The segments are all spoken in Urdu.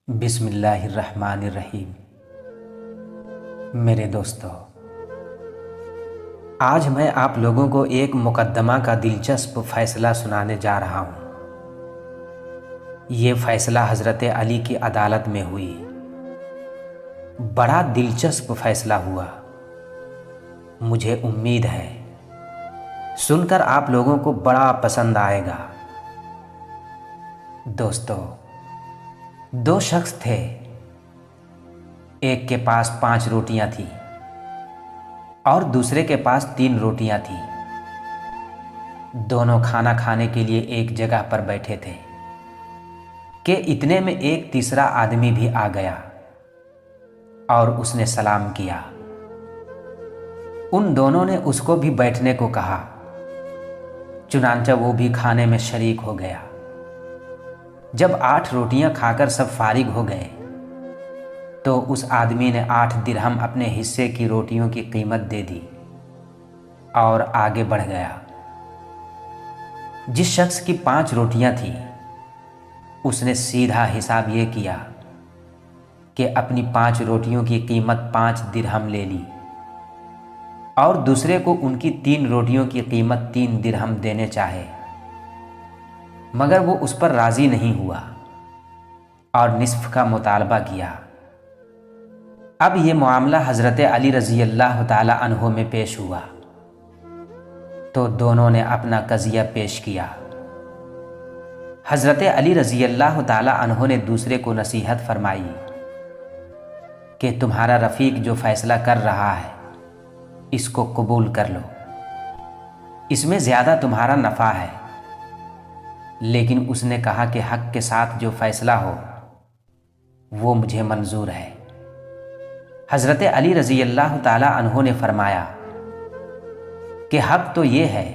بسم اللہ الرحمن الرحیم۔ میرے دوستو، آج میں آپ لوگوں کو ایک مقدمہ کا دلچسپ فیصلہ سنانے جا رہا ہوں۔ یہ فیصلہ حضرت علی کی عدالت میں ہوئی۔ بڑا دلچسپ فیصلہ ہوا۔ مجھے امید ہے سن کر آپ لوگوں کو بڑا پسند آئے گا۔ دوستو، دو شخص تھے۔ ایک کے پاس 5 روٹیاں تھیں اور دوسرے کے پاس 3 روٹیاں تھیں۔ دونوں کھانا کھانے کے لیے ایک جگہ پر بیٹھے تھے کہ اتنے میں ایک تیسرا آدمی بھی آ گیا اور اس نے سلام کیا۔ ان دونوں نے اس کو بھی بیٹھنے کو کہا، چنانچہ وہ بھی کھانے میں شریک ہو گیا۔ جب 8 روٹیاں کھا کر سب فارغ ہو گئے تو اس آدمی نے 8 درہم اپنے حصے کی روٹیوں کی قیمت دے دی اور آگے بڑھ گیا۔ جس شخص کی 5 روٹیاں تھیں اس نے سیدھا حساب یہ کیا کہ اپنی 5 روٹیوں کی قیمت 5 درہم لے لی اور دوسرے کو ان کی 3 روٹیوں کی قیمت 3 درہم دینے چاہے، مگر وہ اس پر راضی نہیں ہوا اور نصف کا مطالبہ کیا۔ اب یہ معاملہ حضرت علی رضی اللہ تعالی عنہ میں پیش ہوا تو دونوں نے اپنا قضیہ پیش کیا۔ حضرت علی رضی اللہ تعالی عنہ نے دوسرے کو نصیحت فرمائی کہ تمہارا رفیق جو فیصلہ کر رہا ہے اس کو قبول کر لو، اس میں زیادہ تمہارا نفع ہے۔ لیکن اس نے کہا کہ حق کے ساتھ جو فیصلہ ہو وہ مجھے منظور ہے۔ حضرت علی رضی اللہ تعالی عنہ نے فرمایا کہ حق تو یہ ہے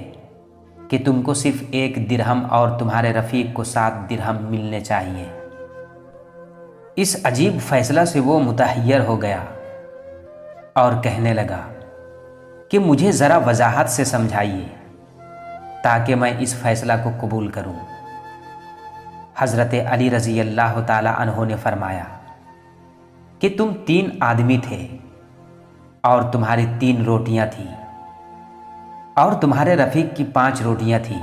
کہ تم کو صرف 1 درہم اور تمہارے رفیق کو 7 درہم ملنے چاہیے۔ اس عجیب فیصلہ سے وہ متحیر ہو گیا اور کہنے لگا کہ مجھے ذرا وضاحت سے سمجھائیے تاکہ میں اس فیصلہ کو قبول کروں۔ حضرت علی رضی اللہ تعالی عنہ نے فرمایا کہ تم 3 آدمی تھے اور تمہاری 3 روٹیاں تھیں اور تمہارے رفیق کی 5 روٹیاں تھیں۔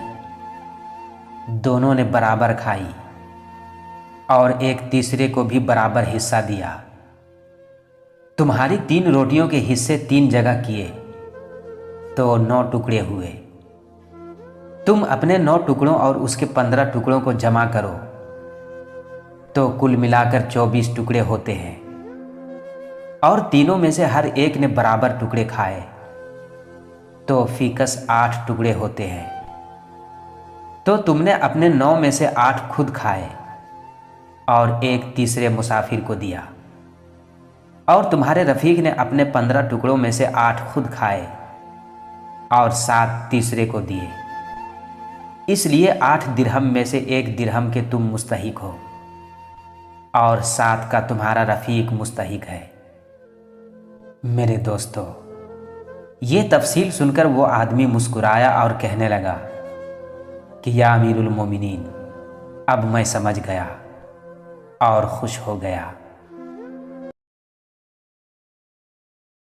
دونوں نے برابر کھائی اور ایک تیسرے کو بھی برابر حصہ دیا۔ تمہاری 3 روٹیوں کے حصے 3 جگہ کیے تو 9 ٹکڑے ہوئے۔ تم اپنے 9 ٹکڑوں اور اس کے 15 ٹکڑوں کو جمع کرو تو کل ملا کر 24 ٹکڑے ہوتے ہیں، اور تینوں میں سے ہر ایک نے برابر ٹکڑے کھائے تو فی کس 8 ٹکڑے ہوتے ہیں۔ تو تم نے اپنے 9 میں سے 8 خود کھائے اور ایک تیسرے مسافر کو دیا، اور تمہارے رفیق نے اپنے 15 ٹکڑوں میں سے 8 خود کھائے اور 7 تیسرے کو دیے۔ اس لیے 8 درہم میں سے 1 درہم کے تم مستحق ہو اور 7 کا تمہارا رفیق مستحق ہے۔ میرے دوستو، یہ تفصیل سن کر وہ آدمی مسکرایا اور کہنے لگا کہ یا امیر المومنین، اب میں سمجھ گیا اور خوش ہو گیا۔